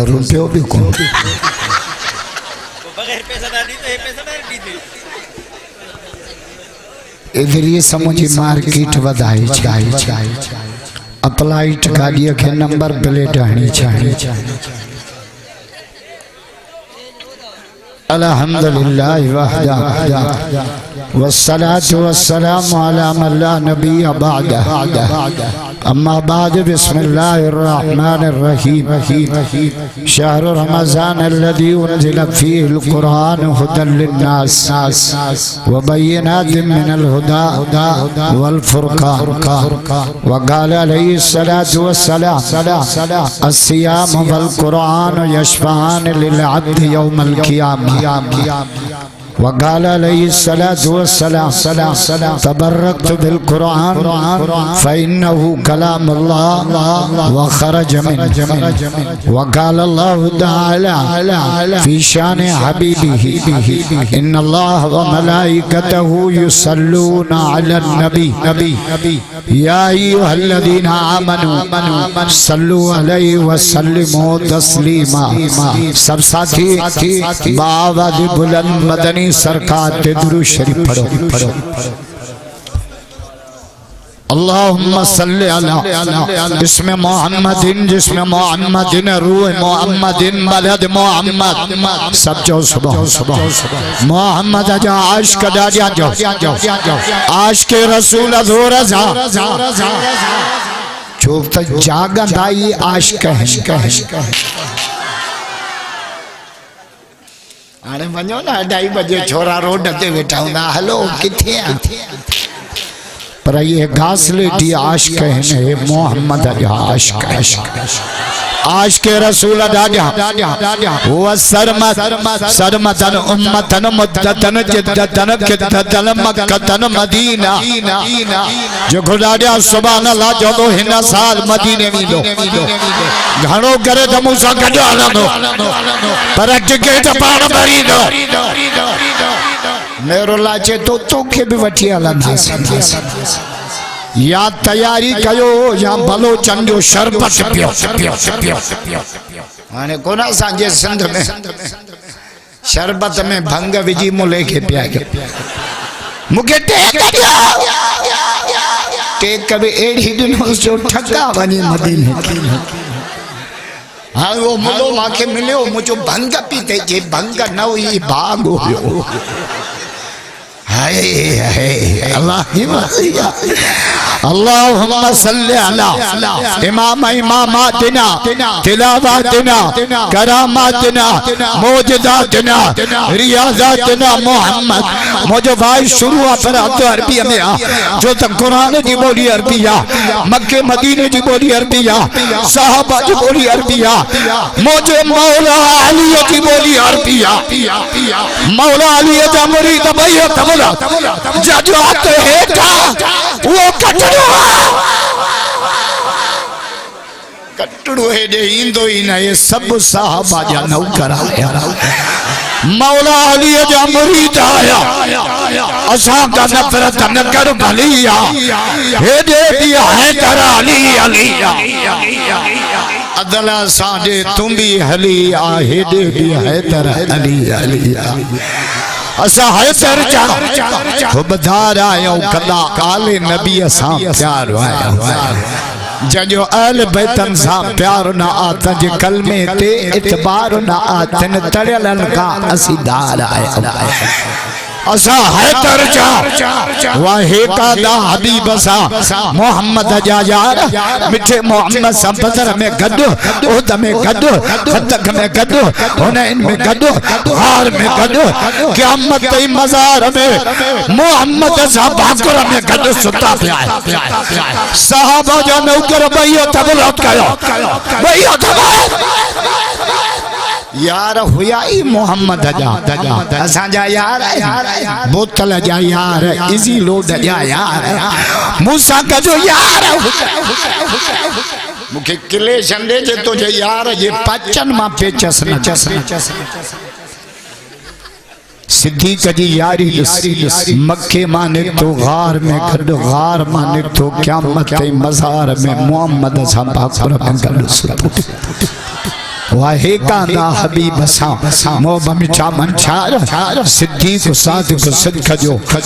रुपये भी कौन इधर ये समझी मार्केट वधाई अप्लाइट गाड़ी के नंबर प्लेट आनी चाहिए। अल्हम्दुलिल्लाह वहदा वस्सलातु वस्सलामु अला मन ला नबिय्य बअदा अम्मा बाद बिस्मिल्लाहिर रहमानिर रहीम शहर रमज़ान अल्लज़ी उन्ज़िल फ़ीहिल क़ुरआन हुदल लिन्नास व बय्यिनातिन मिनल हुदा वल फ़ुरक़ान व क़ाल अलैहिस्सलातु वस्सलाम अस्सियाम वल क़ुरआन यशफ़ान लिल अब्द यौमल क़ियामह वक़ाल अलैहिस्सलातु वस्सलाम तबर्रकतु बिल क़ुरआन फ़इन्नहु कलामुल्लाह व ख़रज मिन वक़ाल अल्लाहु तआला फ़ी शान हबीबिही इन्नल्लाह व मलाइकतहु युसल्लूना अलन नबी या अय्युहल्लज़ीना आमनू सल्लु अलैहि व सल्लिमू तस्लीमा। सब साथी बावाज़ बुलंद मदनी सरकार ते दुरूद शरीफ पढ़ो। अल्लाहुम्मा सल्लि अला इसमें मोहम्मदिन जिसमें मोहम्मदिन रूह मोहम्मदिन बलद मोहम्मद सब जो सुबह मोहम्मद जा आशिक दाजा जो आशिक रसूल अज़ोर जा जो तक जागन आई आशिक है आने वञो ना 2:30 बजे छोरा रोड ते वेठा हूंदा हलो किथे पर ये घासले दी आशिक है मोहम्मद जा आशिक आशिक रसूल दाजा वो सरमतन उम्मतन मुद्दतन जिद्दतन किद्दतन मक्कतन मदीना जो खुदाजा सुभान अल्लाह जो तो हिन साल मदीने में लो घणो करे त मूंसां गॾु हलंदो पर टिकट पाण भरी दो मेरो लाचे तो तोखे भी वठी हलंदासीं या तैयारी कयो या भलो चंदो शरबत पियो हाणे कोना सांजे सिंध में शरबत में भंग विजी मुले के पिया मुके टेक भी एड़ी दिनो जो ठगा वनी मदीने हाँ वो मुलो माके मिलियो मुझो भंग पीते जे भंग न हुई भाग हो हाय अल्लाहुम्मा सल्लि अला इमामातिना तिलावातिना करामातिना मौजदातिना रियाज़ातिना मोहम्मद मुझे भाई शुरू पर तो अरबी में जो तक कुरान की बोली अरबी मक्के मदीने की बोली अरबी साहबा की बोली अरबी मुझे मौला अली की बोली अरबी मौला अली का मुरीद भैया तबला जब आते हैं वो कटड़ो हेडे इंदो ही ना ये सब साहबा जा नौकर आया मौला अली जा मुरीद आया असा का नफरत न कर भलिया हेडे भी है कर अली अदला साडे तुम भी हलिया हेडे भी है तर अली असा है सर जा बधार आयो कदा काले नबी सा प्यार आया जजो अहल बैतन सा प्यार न आतन जे कलमे ते इतबार न आतन तड़लन का असीदार आया असा है तर जा वाहे का दा हबीब सा मोहम्मद जा यार मिठे मोहम्मद सा बदर में गद ओद में गद खतक में गद हुनैन में गद हार में गद क़यामत ते मजार में मोहम्मद सा भाकुर में गद सुता पिया साहबा जा नौकर भैया तबला कयो भैया यार हुआ ही मोहम्मद जा असा जा यार बोतल जा यार इजी लोड जा यार मूसा का जो यार मुखे किले संडे जे तो जे यार जे पचन मा पेचस न सिद्दीक़ जी यारी मक्के मां निकतो गार में गड गार मां निकतो क़यामत ते मज़ार में मोहम्मद सां भाकुर में गड सुट वाहे कांदा हबीब सां मोह मिठा मंछार सिद्दीक़ सादिक़ सिद्दीक़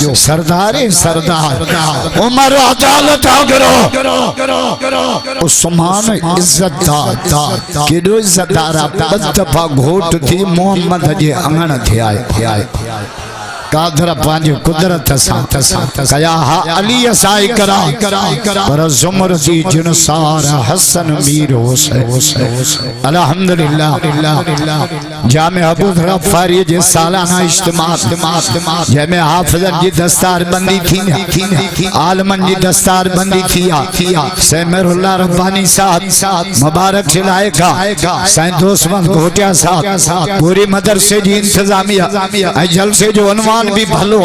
जो सरदार उमर अदालत आगरो उस्मान इज्जतदार केडो इज्जतदार बद दफा घोट थी मोहम्मद जे अंगण थे आए कादर पांजे कुदरत सां कया हा अली साई करा पर जुमर जी जुनसार हसन मीर हुसैन अल्हम्दुलिल्लाह जामे अबू गफ्फारी जे सालाना इज्तिमा जेमे हाफिज़न जी दस्तार बंदी थी आलमन जी दस्तार बंदी थी सैमरुल्लाह रब्बानी साहब मुबारक खिलाए का साईं दोस्तमंद घोटिया साहब पूरी मदरसे जी इंतजामिया जलसे जो उन्वान भी भलो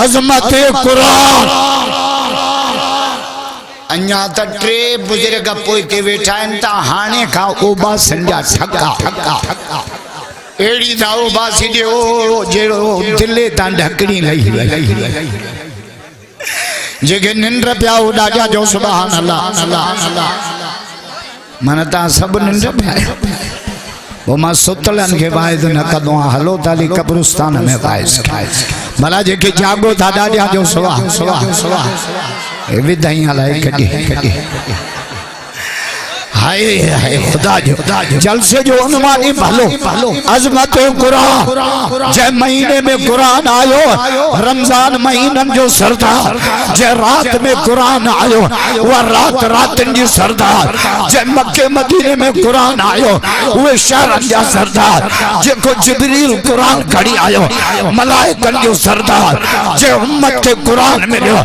अजमत कुरान अन्या त ट्रे बुजुर्ग पोइते वेठा आहिनि ता हाणे खां ओबा संजा ठका एड़ी दा ओबा सिडे ओ जेड़ो दिले ता ढकड़ी लई जेके निंद्र पिया उडाजा जो सुभान अल्लाह मन ता सब निंद्र पिया वो मां सुतलन के वायद न कदो हलो ताली कब्रिस्तान में वाइस भला जेके जागो था डाडिया जो सुवा ए विदाई हलाई कडी हाय हाय खुदा जो जलसे जो उन्वानी भलो अजमत कुरान जे महीने में कुरान आयो रमजान महीनन जो सरदार जे रात में कुरान आयो वो रातन जी सरदार जे मक्के मदीने में कुरान आयो वो शहरन जा सरदार जे को जिब्रील कुरान खड़ी आयो मलाइकन जो सरदार जे उम्मत के कुरान मिलो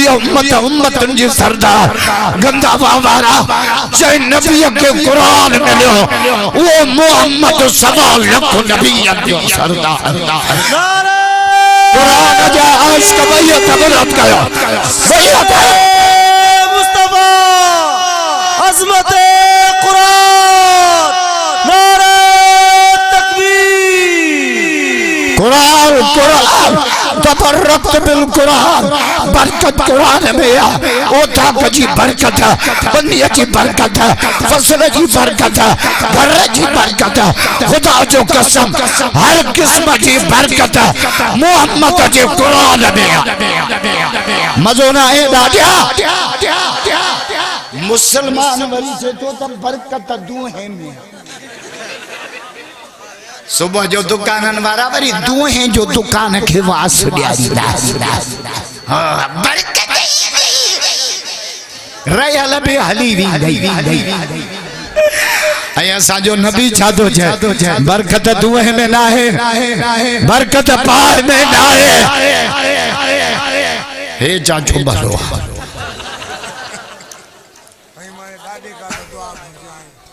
ये उम्मतन जी सरदार गंदा वावारा जे नबी के कुरान मिलो वो मोहम्मद सवा लख नबी जो सरदार कुरान जा आशिक भैया तबरत कयो भैया मुस्तफा अजमत कुरान नारे तकबीर कुरान तबरकत बिल कुरान बरकत कुरान में आ ओता की बरकत बन्नी की बरकत फसल की बरकत घर की बरकत खुदा जो कसम हर किस्म की बरकत मोहम्मद के कुरान में आ मजो ना है दादिया मुसलमान वरी से तो तब बरकत दूहे में सुबह जो दुकानन वारा वरी दूहे जो दुकान के वास ॾियारी बरकत रयल बि हली वी असा जो नबी छा तो चए बरकत दूहे में ना है बरकत पार में ना है हे चाचो भलो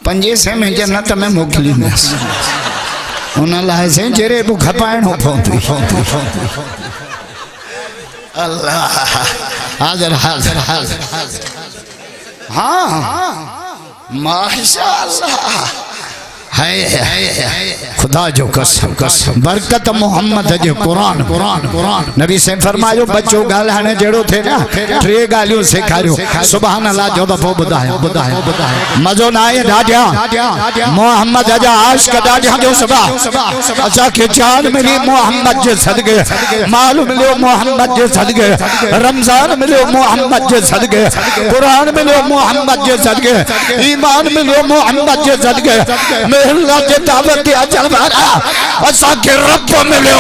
पंजे से में जन्नत में मोकली में उन लाइ से जेरे बुख पाइणो पवंदी अल्लाह हाज़िर हाँ माशाअल्लाह है खुदा जो कसम बरकत मोहम्मद जो कुरान नबी से फरमायो बच्चो गालाने जेड़ो थे ना टे गालियों सेखारियो सुभान अल्लाह जो दफो बुधायो मजो ना आए डाडिया मोहम्मद जा आशिक डाडिया जो सबा अच्छा के जान मिली मोहम्मद जे सदके माल मिलो मोहम्मद जे सदके रमजान मिलो मोहम्मद जे सदके कुरान मिलो मोहम्मद जे सदके ईमान मिलो मोहम्मद जे सदके अल्लाह के दावत अचल वाला असा के रब मिलो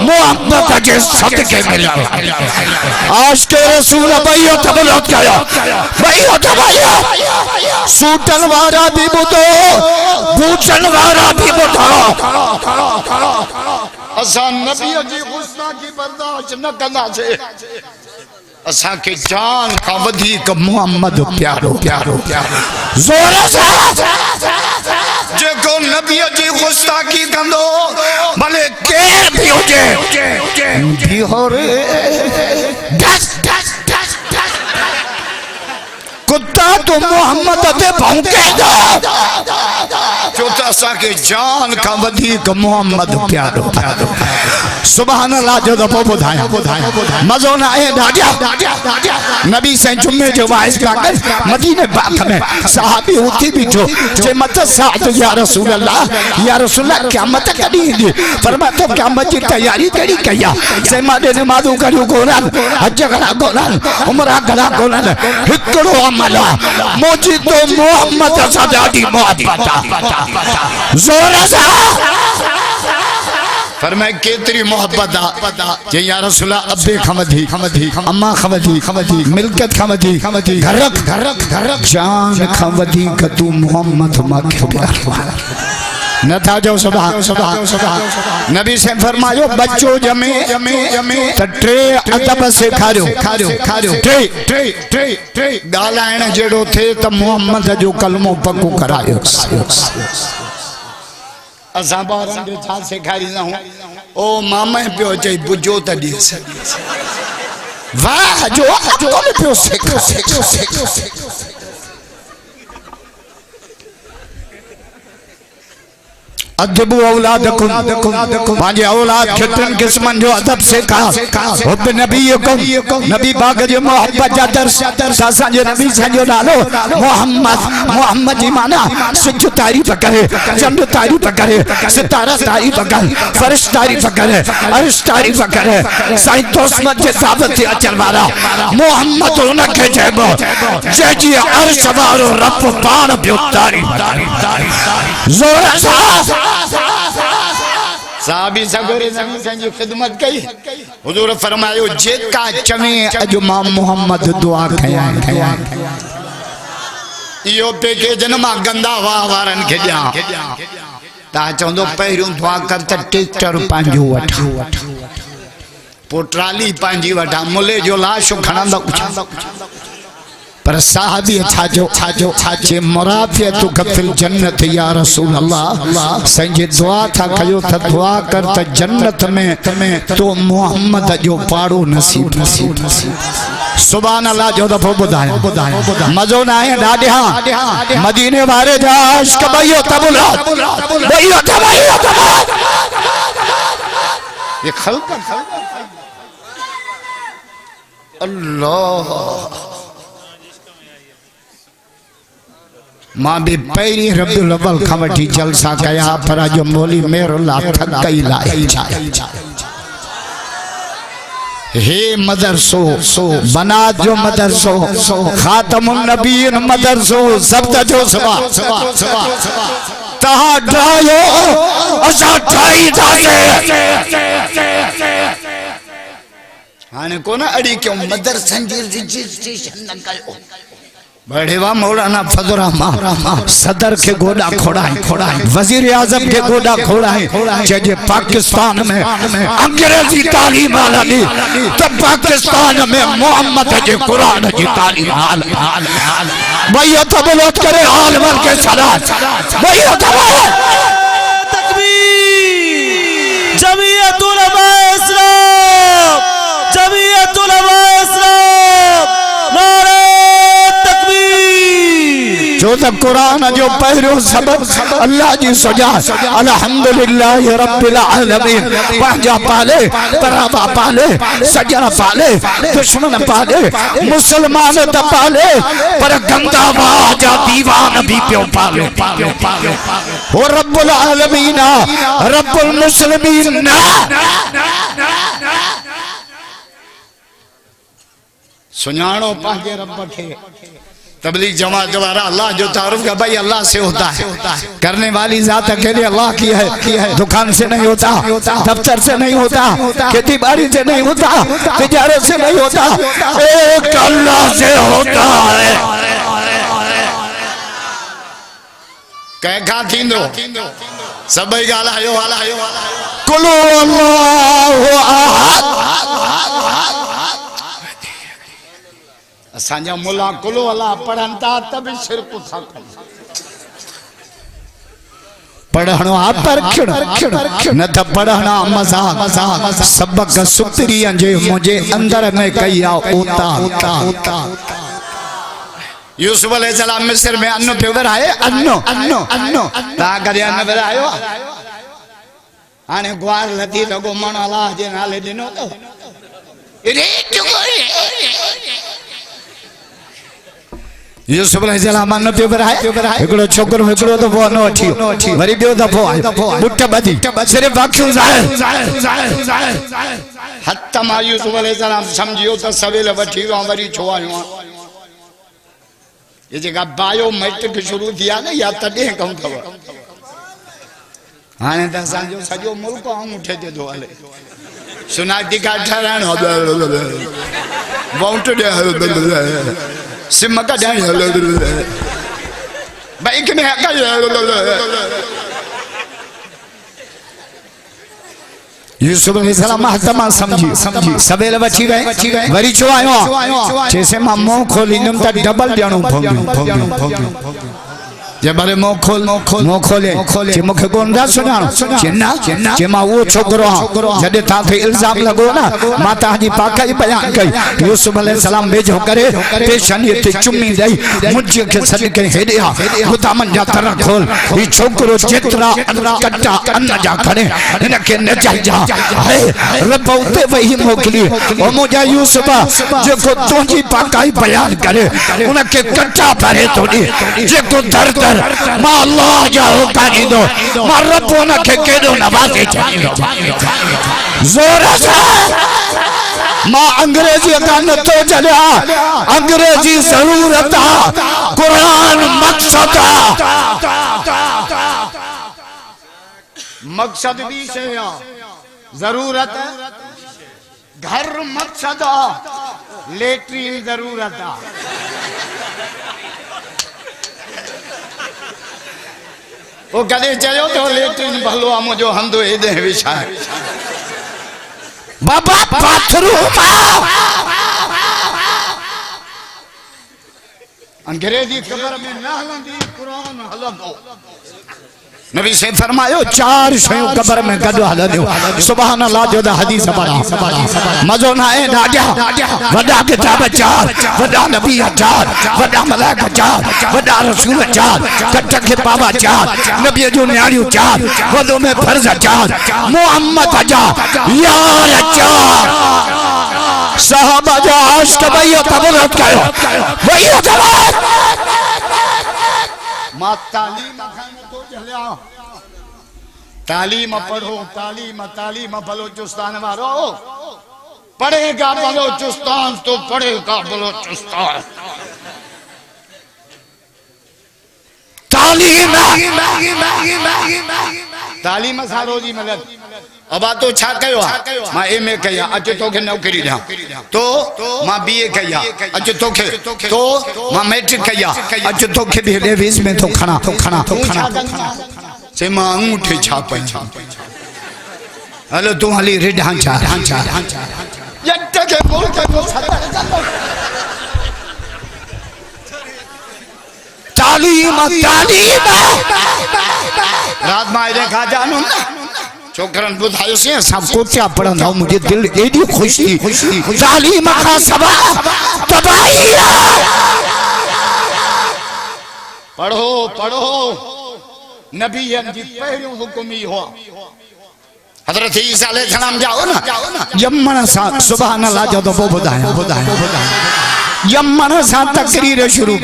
मोहम्मद के सदके मिलो आज के रसूल भैया तबलत कयो भैया सूटन वाला भी बुधो पूछन वाला भी बुधो असा नबी जी गुस्ताखी बर्दाश्त न कंदा छे असा के जान का वधिक मोहम्मद प्यारो जोर से जेको नबी जी गुस्ताखी कंदो भले केर भी होजे भी हो रे दस कुत्ता तो मोहम्मद ते भौंकेगा जो त असांखे जान का वधीक मोहम्मद प्यारो सुभान अल्लाह जो दफ़ो ॿुधाया मज़ो न आहे ॾाढा नबी से जुम्मे जो वाइस का कर मदीने पाक में सहाबी उठी बीठो जे मत साथ या रसूल अल्लाह क़यामत कॾहिं ईंदी पर मां तो क़यामत जी तैयारी कहिड़ी कई आहे से मां नमाज़ूं करियूं कोन्हनि हज करा कोन्हनि उमरा करा कोन्हनि हिकिड़ो अमल आहे मुंहिंजी तो मोहम्मद सां ॾाढी मोहब्बत आहे ज़ोर सां फरमाए केतरी मोहब्बत आ जे या रसूल अब्बे खमदी अम्मा खमदी मिल्कियत खमदी घर जान खमदी कतू मोहम्मद माखे प्यार न था जो सुबह नबी से फरमायो बच्चो जमे त टे अदब सिखारियो टे गालायण जेड़ो थे त मोहम्मद जो कलमो पक्को करायो असा बारन जो छा सेखारींदा हूं ओ मामा पियो चई बुझो त ॾिस वाह जो अकोल पियो सेको अदबु औलादकुम पांजे औलाद के टिन किस्मन जो अदब सिखा हुब नबीकुम नबी पाक जो मोहब्बत जा दर्स असां जे नबी जो नालो मोहम्मद जी माना सिज तारीफ करे चंद तारीफ करे सितारा तारीफ करे फरिश्ता तारीफ करे अर्श तारीफ करे साईं तोस्मत जे साबत अचल वाला मोहम्मद उनके चइबो जे जी अर्श वारो रब पाण पियो तारीफ जोर सां साहबी सगोरे नबी संजी खिदमत कई हुजूर फरमायो जेका चवे अज मां मोहम्मद दुआ खया यो पेके जनमा गंदा वारन के दिया ता चंदो पहिरियों दुआ कर त ट्रैक्टर पांजो वठा पो ट्राली पांजी वठा मुले जो लाश खणंदा पर साहबी छाजे मुराफियतु कफिल जन्नत या रसूल अल्लाह संजे दुआ था कयो त दुआ कर त जन्नत में तो मोहम्मद जो पाड़ो नसीब सुभान अल्लाह जो दफ़ो ॿुधायो मज़ो न आहे ॾाढा मदीने वारे जा इश्क भइयो तबला ये खल्क अल्लाह मां भी पैरी रब्बुल अव्वल खां वठी जलसा कया पर जो मौली मेरुल्लाह थकई लाई हे मदरसो बनात जो मदरसो खातमुन नबीन मदरसो सब्द जो सवा तहा ठायो असा ठाई दासे हाने कोन अड़ी क्यों मदरसन जी रजिस्ट्रेशन न कयो बड़ेवा मौलाना फजल रहमान सदर के गोडा खोड़ाई वजीर आजम के गोडा खोड़ाई जे पाकिस्तान में अंग्रेजी तालीम वाला दी तो पाकिस्तान में मोहम्मद के कुरान की तालीम हाल भैया तबलोत करे हाल मल के सलात भैया तकबीर जमीयत उलमा इस्लाम नारे जो तो कुरान जो पहरो सबक अल्लाह जी सजा अल्हम्दुलिल्लाह रब्बिल आलमीन पांजा पाले परावा पाले सजना पाले दुश्मन पाले मुसलमान त पाले पर गंदा वाजा दीवान भी पियो पाले ओ रब्बुल आलमीन रब्बुल मुस्लिमीन ना सुनानो पांजे रब के तबलीग जमात वाला अल्लाह जो तारुफ का भाई अल्लाह से होता है करने वाली जात अकेले अल्लाह की है दुकान से नहीं होता दफ्तर से नहीं होता खेती बाड़ी से नहीं होता तिजारत से नहीं होता एक अल्लाह से होता है कैखा थींदो सभई ॻाल्हायो कुलु अल्लाहु अहद असांजा मुला कुलो अल्लाह पढ़न था तब शिरक था पढ़णो आ परखण न त पढ़णा मजाक सबक सुतरी जे मुझे अंदर में कई आ ओता यूसुफ अलैहिस्सलाम मिस्र में अन्न पे आए अन्न अन्न अन्न ता करे अन्न पे आयो आने ग्वार लती लगो मन अल्लाह जे नाले दिनो तो रे यूसुफ अलैहिस्सलाम अन्न पे आए एकड़ो छोकरो एकड़ो तो वो न अठी वरी बियो दफो आयो मुठ बदी सिर्फ अखियूं ज़ाहिर हत मा यूसुफ अलैहिस्सलाम समझियो तो सवेल वठी वियो वरी छो आयो ये जगह बायोमेट्रिक शुरू थिया न या तडे कम खबर हाने त असांजो सॼो मुल्क अंगूठे ते थो हले सुनाती का ठहराइण वोट ॾे सिम कढाइण बाइक में यूसुफ अलैहिस्सलाम हतमा समझी सवेल वठी गए वरी छो आयो जैसे मां मुंह खोलींदुमि त डबल ॾियणो पवंदो जे बारे मुंह खोले जे मूंखे कोन था सुञाणो चिन्ना जे मां उहो छोकिरो आहियां जॾहिं तव्हांखे इल्ज़ाम लॻो न मां तव्हांजी पाकाई बयान कई यूसुफ अलैहिस्सलाम वेझो करे पेशानीअ ते चुमी ॾेई मुंहिंजे खे सॾु करे हेॾे आ गुदामनि जा दर खोल ही छोकिरो जेतिरा कटा अन्न जा खणे हिनखे न चइजा हाय रब उते वेही मोकिली ओ मुंहिंजा यूसुफ जेको तुंहिंजी पाकाई बयान करे उनखे कटा भरे थो ॾे जेको दर मां अल्लाह जा हुक्म ॾींदो मां रब उनखे केॾो नवाज़े छॾींदो ज़ोर सां मां अंग्रेजी का नथो चलिया अंग्रेजी ज़रूरत आ कुरान मक़सद मक़सद भी से जरूरत घर मक़सद लेटरिन जरूरत आ वो कदे चयो तो लेटरिन भलो आ मुझो हंधो हेदे विछाए बाबा बाथरूम अंग्रेजी कब्र में न हलंदी कुरान हलंदो नबी से फरमायो चार शयूं कब्र में गॾु हलंदियूं सुभान अल्लाह जो हदीस पढ़ा मज़ो न आहे ॾाढा वॾा किताब चार वॾा नबी चार वॾा मलाइका चार वॾा रसूल चार कट खे पावा चार नबी जो न्याणियूं चार वॾो में फर्ज़ चार मोहम्मद जा यार चार सहाबा जा आशिक़ भई तबरत कयो वही जवाब मां तालीम पढ़ो तालीम बलोचिस्तान वालों पढ़ेगा बलोचिस्तान तो पढ़ेगा बलोचिस्तान तालीम सां रोजी मिलत अब तो छा कयो मां एमए कया अज तोखे नौकरी ॾियां तो मां बीए कया अज तोखे तो मां मैट्रिक कया अज तोखे भी रेविस में तो खणा से मां अंगूठे छापई हलो तू हली रे ढांचा यट के बोल के तालीम रात में देखा जानू छोकरन बुधायो से सब को क्या पढ़ंदा मुझे दिल एडी खुशी तालीम का सबा तबाही पढ़ो नबीयन जी पहलो हुक्म ही हो हजरत ईसा अलैहिस्सलाम जाओ ना यमन सा सुभान अल्लाह जो तो बुधाया यमन सा तकरीर शुरू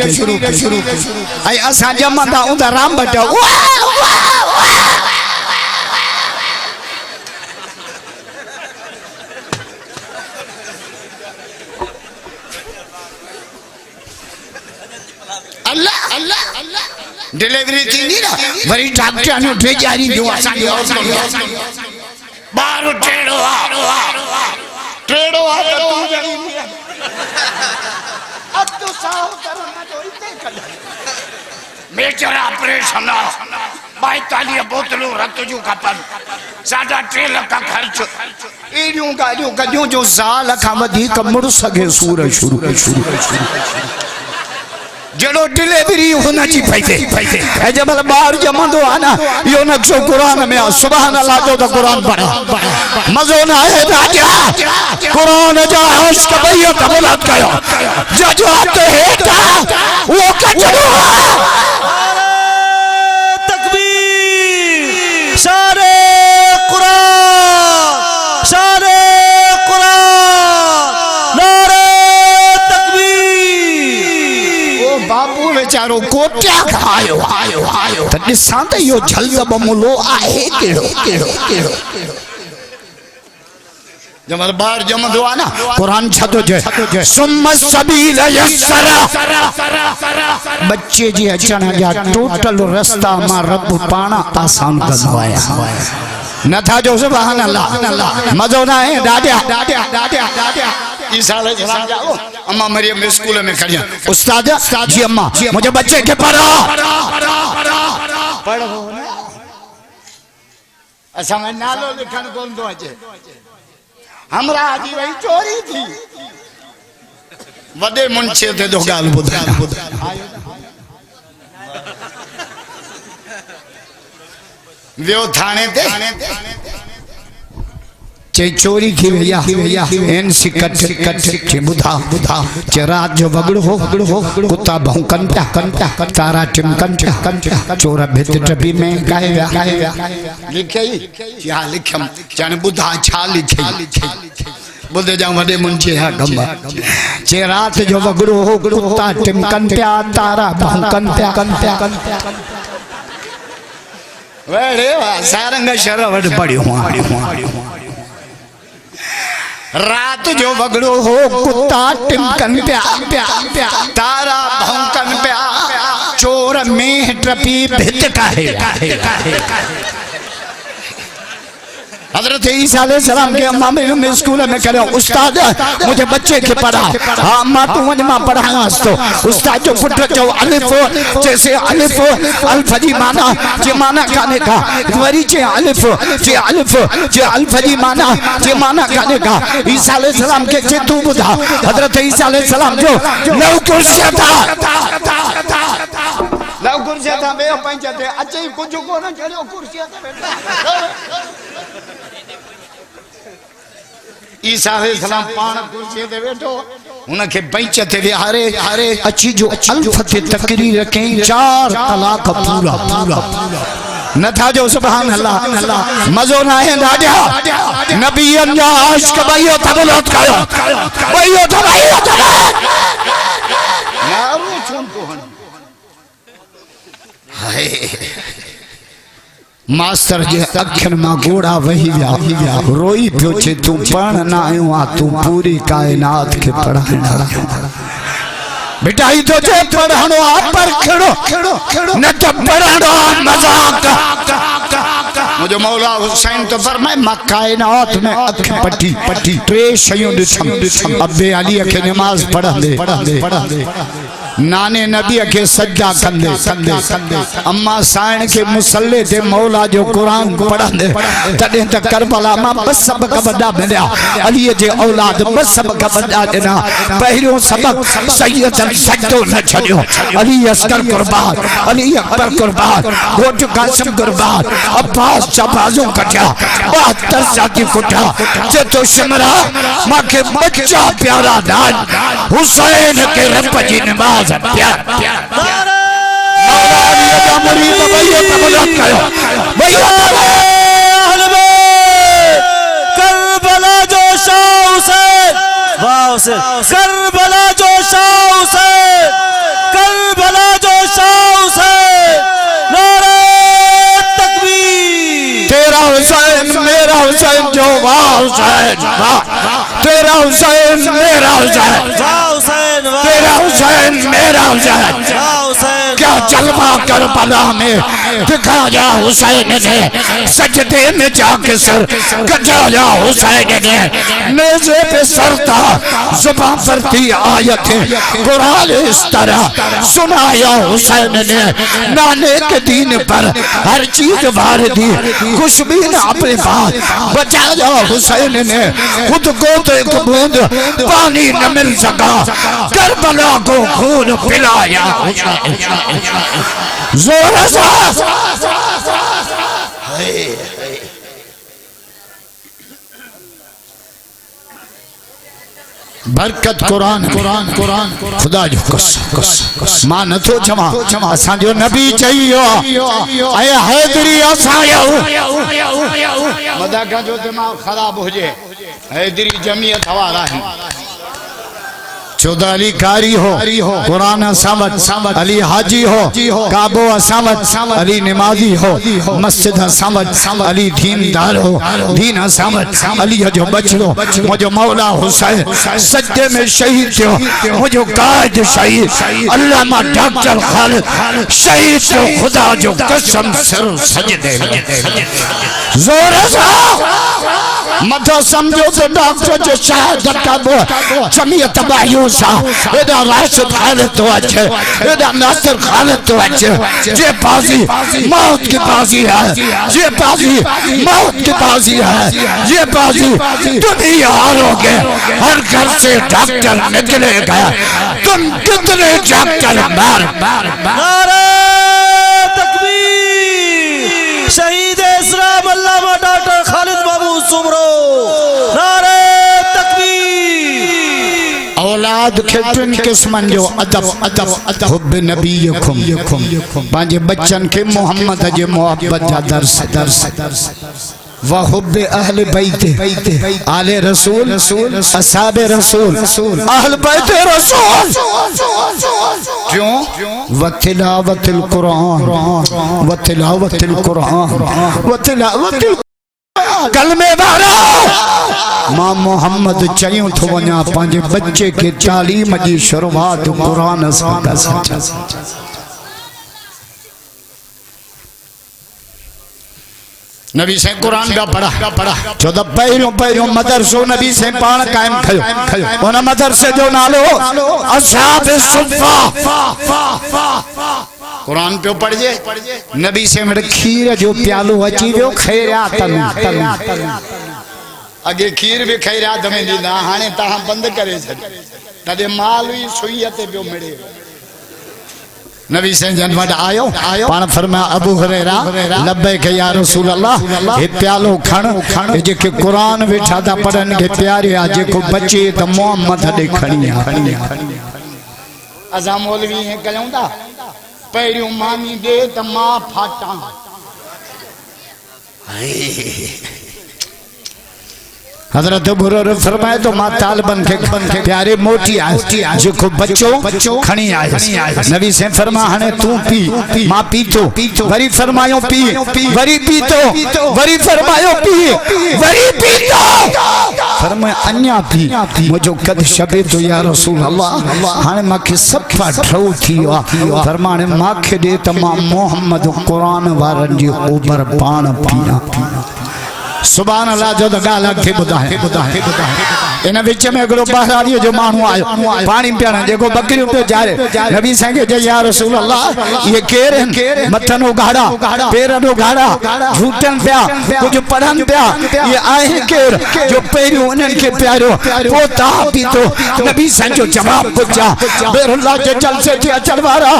आई असा जमदा उदा राम बटा डिलीवरी थी ना वरी डॉक्टर ने भेजारी जो बार टेड़ो आ तू जरी अब तो साहु करना जो इते कर मेजर ऑपरेशन 42 बोतलों रक्त जो खपन 3.5 लाख खर्च एडियो गाडियो कदियो जो साल का वधी कमड़ सके सूर शुरू जड़ो डिलीवरी होना जी पैसे जब बाहर जमंदो आना यो नक्शो कुरान में सुभान अल्लाह जो तो कुरान पढ़ा मजो ना है राजा कुरान जा आशिक़ भई तबलत कयो जो आते हेठा वो बाबू बेचारो कोटिया खायो त ॾिसां त इहो जल्द बमुलो आहे कहिड़ो कहिड़ो कहिड़ो जब बार जमदो आ ना कुरान छतो जे सुम्मा सबील यस्सरा बच्चे जी अचण जा टोटल रास्ता मां रब पाण आसान कंदो आया नथा जो सुभान अल्लाह मजो ना है डाडिया ईसा अलैहिस्सलाम जाओ अम्मा मरियम स्कूल में खड़िया उस्ताद जी अम्मा मुझे बच्चे के पढ़ो ना असा में नालो लिखण कोन दो अचे हमरा आजी वही चोरी थी वडे मुंशे ते दो गाल बुधाया वियो थाने ते चे चोरी की भैया एन सिकट के बुधा चे रात जो वगड़ हो कुत्ता भौंकन प्या तारा चिमकन प्या चोरा भित टपी में गाया लिखे या लिखम जाने बुधा छा लिखे बुधे जा वडे मुंशे हा गंबा चे रात जो वगड़ हो कुत्ता चिमकन प्या तारा भौंकन प्या वेड़े सारंग शरवट पड़ियो रात जो वगड़ो हो कुत्ता टिमकन प्या तारा भौंकन प्या चोर में ट्रपी भित काहे हजरत ईसा अलैहिस्सलाम के अम्मा में स्कूल में करे उस्ताद मुझे बच्चे के पढ़ा हाँ अम्मा तू वज मां पढ़ाया तो उस्ताद जो पुट जो अलिफ जैसे अलिफ अल्फ जी माना जे माना काने का वरी जे अलिफ जे अल्फ जी माना जे माना काने का ईसा अलैहिस्सलाम के जे तू बुधा हजरत ईसा अलैहिस्सलाम जो लव कुर्सिया था वे पंचते अचे कुछ को न चढ़ो कुर्सिया ईसा अलैहिस्सलाम पान कुर्सी ते बैठो उनके बेंच ते विहारे अची जो अल्फ ते तकरीर कई 4 तलाक पूरा नथा जो सुभान अल्लाह मजो ना है राजा नबियन जा आशिक भाइयों तबलत कयो भाइयों यारो छन को हन हाय मास्टर जे अखिन मां गोड़ा वही विया रोई पियो छे तू पढ़ ना आयो आ तू पूरी कायनात के पढ़ाइणा बेटा ही तो जे पढ़णो आ पर खड़ो न तो पढ़णो मजाक मुझे मौला हुसैन तो फरमाए मां कायनात में अख पटी टे शयूं दिठम अब्बे अली के नमाज पढ़ंदे नाने नबी के सज्जा कंदे अम्मा साइण के मुसल्ले ते मौला जो कुरान पढ़ंदे तडे त करबला मां बस सबक वडा मिलिया अली जे औलाद बस सबक वडा देना पहिरियों सबक सैयद सजदो न छडियो अली असगर कुर्बान अली अकबर कुर्बान गोट कासिम कुर्बान अब्बास शबाजों कटिया 72 जाति कुटा जे तो शिमरा मां के बच्चा प्यारा दान हुसैन के रब जी नमाज प्यार करबला जो शाह हुसैन वाह हुसैन करबला जो शाह हुसैन करबला जो शाह हुसैन नारे तकबीर तेरा हुसैन मेरा हुसैन जो वाह हुसैन तेरा हुसैन मेरा हुसैन तेरा हुसैन मेरा हुसैन क्या जलवा करबला में दिखाया हुसैन ने सजदे में जाके सर कटाया हुसैन ने नेज़े पे सर था जुबान पर थी आयतें कुरान इस तरह सुनाया हुसैन ने नाने के दीन पर हर चीज वार दी कुछ भी न अपने पास बचाया हुसैन ने खुद को तो एक बूंद पानी न मिल सका करबला को खून पिलाया जोर से बरकत कुरान खुदा जो कस मां न तो चवा असा जो नबी चाहियो आया हैदरी असायो मदा का जो दिमाग खराब हो जे हैदरी जमीयत वाला है 14 अली कारी हो, कुरान असामत अली हाजी हो, काबो असामत अली नमाजी हो, मस्जिद असामत अली दीनदार हो, दीन असामत अली जो बचड़ो मुझो मौला हुसैन सज्जे में शहीद थियो, मुझो कायद शहीद अल्लामा डॉक्टर खालिद शहीद थियो, खुदा जो कसम सर सजदे जोर से मतो समझो तो डॉक्टर जो शहादत का वो जमीयत बायूसा एदा राशिद खालिद तो अच्छे, एदा नासिर खालिद तो अच्छे, ये बाजी मौत की बाजी है, ये बाजी मौत की बाजी है, ये बाजी तुम ही हारोगे। हर घर से डॉक्टर निकलेगा, तुम कितने डॉक्टर मार नारे तकबीर, शहीद इस्लाम अल्लामा डॉक्टर खालिद बाबू सुमरो, नारे तकबीर। औलाद के टिन किस्मन जो अदब अदब अदब हुब नबीयकुम पांजे बच्चन के मोहम्मद जे मोहब्बत जा दर्स दर्स व हुब अहले बैत आले रसूल असहाबे रसूल अहले बैत रसूल क्यों व तिलावतुल कुरान व तिलावतुल कुरान व तिलावतुल कलमे वाला मां मोहम्मद चयूं थो वञा पंहिंजे बच्चे के तालीम जी शुरूआत कुरान सां दस। नबी से कुरान का पढ़ा चौदह पहिरियों मदरसो नबी से पाण कायम कयो, उन मदरसे जो नालो असहाब सुफ़ा कुरान पे पढ़जे। नबी से मेरे खीर जो प्यालो अची वियो खैरात में, अगे खीर भी खैरात में ॾींदा, हाणे तव्हां बंद करे छॾ, तॾहिं माल हुई सुईअ ते पियो मिले। नबी से जन वट आयो पान फरमाया अबू हुरैरा लब्बैक या रसूल अल्लाह, हे प्यालो खण जेके कुरान वेठा था पढ़न के प्यारे आ, जेको बचे त मोहम्मद दे खणी आ। असां मौलवी हे कयूं था, पहिरियों मानी दे त मां फाटा, हजरत अबू हुरैरा फरमाए तो मां तालिबन के प्यारे मोटी आए जेको बच्चो खणी आए। नबी से फरमा हने तू पी, मां पीतो, वरी फरमायो पी, वरी पीतो, वरी फरमायो पी, वरी पीतो, फरमाए अन्या पी, मुझो कद शबे तो या रसूल अल्लाह, हाने माखे सफा ठो थियो, फरमाने माखे दे त मां मोहम्मद कुरान वारन जी ओबर पाण पीना। सुभान अल्लाह जो गाल खे बुधाए इन विच में एकड़ो बहराड़ी जो मानू आयो पानी पियण, जेको बकरियों पे जारे, नबी साईं के या रसूल अल्लाह ये केर मथनो गाड़ा पेरनो गाड़ा झूठन पिया कुछ पढ़न पिया, ये आए केर जो पहिरियों उन्हनि के प्यारो पोता पीतो। नबी साईं जो जवाब पुछा, बेरुल्लाह जे जलसे ते अचण वारा,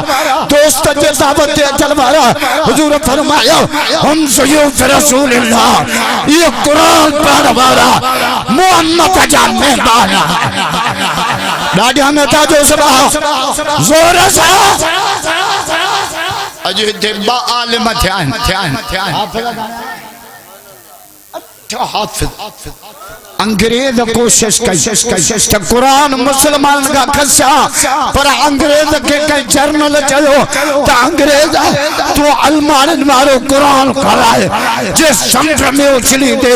दोस्त जे दावत ते अचण वारा, हुजूर फरमाया हम सयूफ रसूलुल्लाह, ये कुरान पढ़ वाला मोहम्मद जा मेहमान राजा नेता जो सभा जोर से अजय देबा आलिम ध्यान हाफिज अंग्रेज कोशिश कई कुरान मुसलमान का खसा, पर अंग्रेज के कई जर्नल चलो तो अंग्रेज तो अलमारन मारो कुरान कराए जे समुद्र में उछली दे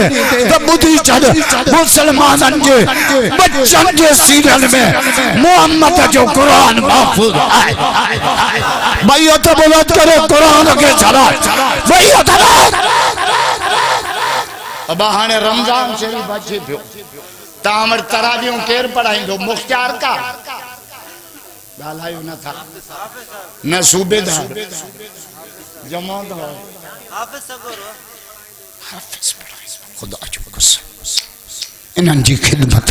तो बुद्धि चढ़ मुसलमानन जे बच्चन जे सीरियल में मोहम्मद जो कुरान महफूज है। भाई तो बुलंद करो कुरान के चला वही अब हाने रमजान शरीफ अचे पियो, तामर तरावियों केर पढ़ाईंदो, मुख्तियार का ॻाल्हायो न था, न सूबेदार जमादार हाफिज खुदा जो कसम इन्हनि जी खिदमत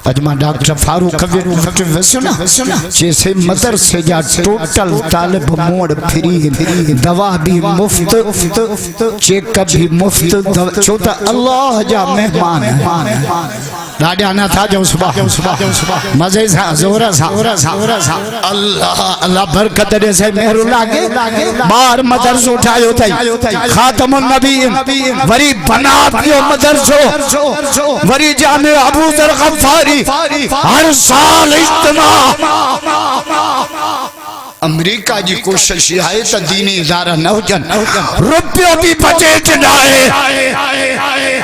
अज मां डॉक्टर फारूक वसना जैसे मदरसे जा टोटल तालिब मोड़ फ्री, दवा भी मुफ्त, चेकअप भी मुफ्त, छो त अल्लाह जा मेहमान राजा न था जो सुबह मजे सा जोर सा अल्लाह अल्लाह बरकत दे से मेहर लागे बार मदरसो उठायो थई खातमुन नबी वरी बना पियो मदरसो वरी जामे अबू जर गफ्फारी हर साल इज्तिमा अमेरिका जी कोशिश है तो दीनी इदारा न हुजन रुपयो भी बचे चढ़ाए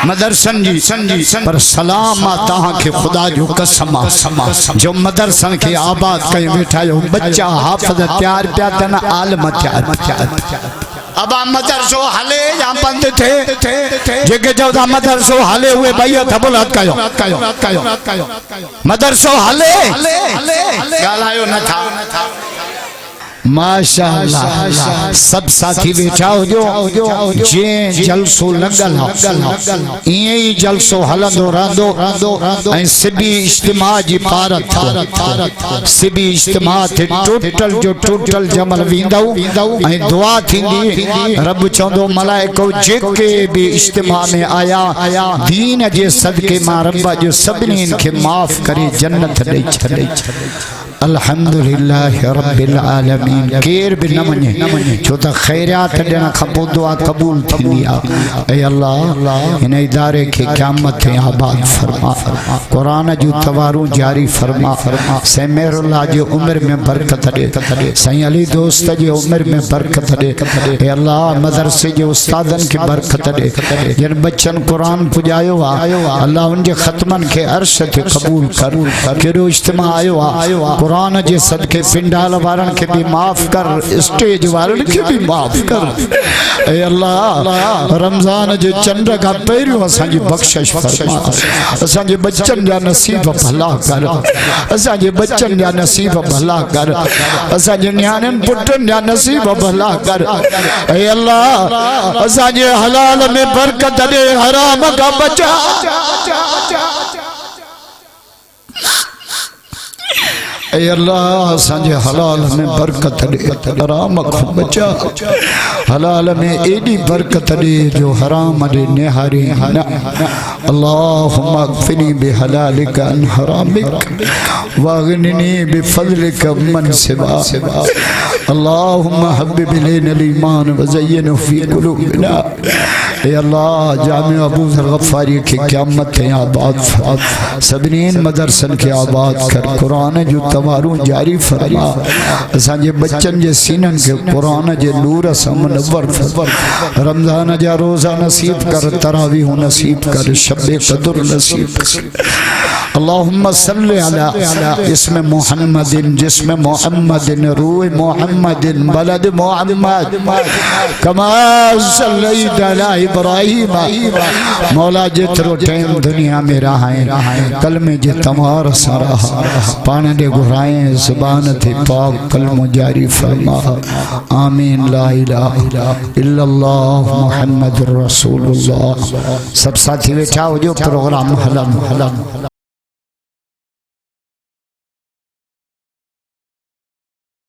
मदरसन जी पर सलाम तहां के खुदा जो कसम जो मदरसन के आबाद कई बैठा जो बच्चा हाफिज तैयार पिया तना आलम तैयार अब मदरसो हले या बंद थे जेके चौथा मदरसो हले हुए भैया थबुलत कयो मदरसो हले गालायो न था माशाअल्लाह सब साथी बैठा हो जो जे जलसो लगल इए ही जलसो हलंदो रहंदो ऐं सिबी इज्तिमा जी पारत सिबी इज्तिमा थे टोटल जो टोटल जमल विंदौ ऐं दुआ थींदी रब चंदो मलाइको जेके भी इज्तिमा में आया दीन जे सदके मां रब जो सभिनी के माफ करे जन्नत दे छड़े अल्हम्दुलिल्लाह रब्बिल आलमीन केर भी न मने छो त खैरियत देना खपो दुआ कबूल थी ए अल्लाह इन इदारे के क़यामत थे आबाद फरमा कुरान जो तवारू जारी फरमा समेरुल्लाह जो उम्र में बरकत दे सही अली दोस्त जो उम्र में बरकत दे ए अल्लाह मदरसे जो उस्तादन की बरकत दे जिन बच्चन कुरान पुजायो अल्लाह उन जे खत्मन के अर्श के कबूल कर केरो इज्तिमा आयो कुरान जे सदके पिंडाल वारन के भी माफ कर स्टेज वारन के भी माफ कर ए अल्लाह रमजान जे चंड का पहिरियों असा जी बख्शिश फरमा असा जे बच्चन जा नसीब भला कर असा जे बच्चन जा नसीब भला कर असा जे न्याणन पुटन जा नसीब भला कर ए अल्लाह असा जे हलाल में बरकत दे हराम का बचा ए अल्लाह संजे हलाल में बरकत दे हराम को बचा हलाल में एडी बरकत दे जो हराम दे निहारी न अल्लाहुम्मा अगफिनी बिहलालिक अन हरामिक वागनिनी बिफज़लिक मन सिवा अल्लाहुम्मा हब्बिब इलैना ईमान वज़य्यिनहु फी क़ुलूबिना ए अल्लाह जामे अबू ज़र गफ़ारी के क़यामत के आबाद सबनीन मदरसन के आबाद कर कुरान जो तवारू जारी फरमा असांजे बच्चन जे सीनन के कुरान जे नूर से मुनव्वर रमजान जा रोजा नसीब कर तरावीह नसीब कर शब कदर नसीब अल्लाहुम्मा सल्लि अला इसमें मुहम्मदिन जिसमें मुहम्मदिन रूह मुहम्मदिन बलद मुहम्मद कमा सल्लैत अला इब्राहीम मौला जितरो टाइम दुनिया में रहाए कलमे जे तमार सारा पान दे गुराए जुबान थे पाक कलमो जारी फरमा आमीन ला इलाहा इल्लल्लाह मुहम्मदुर रसूलुल्लाह सब साथी बैठा हो जो प्रोग्राम हलम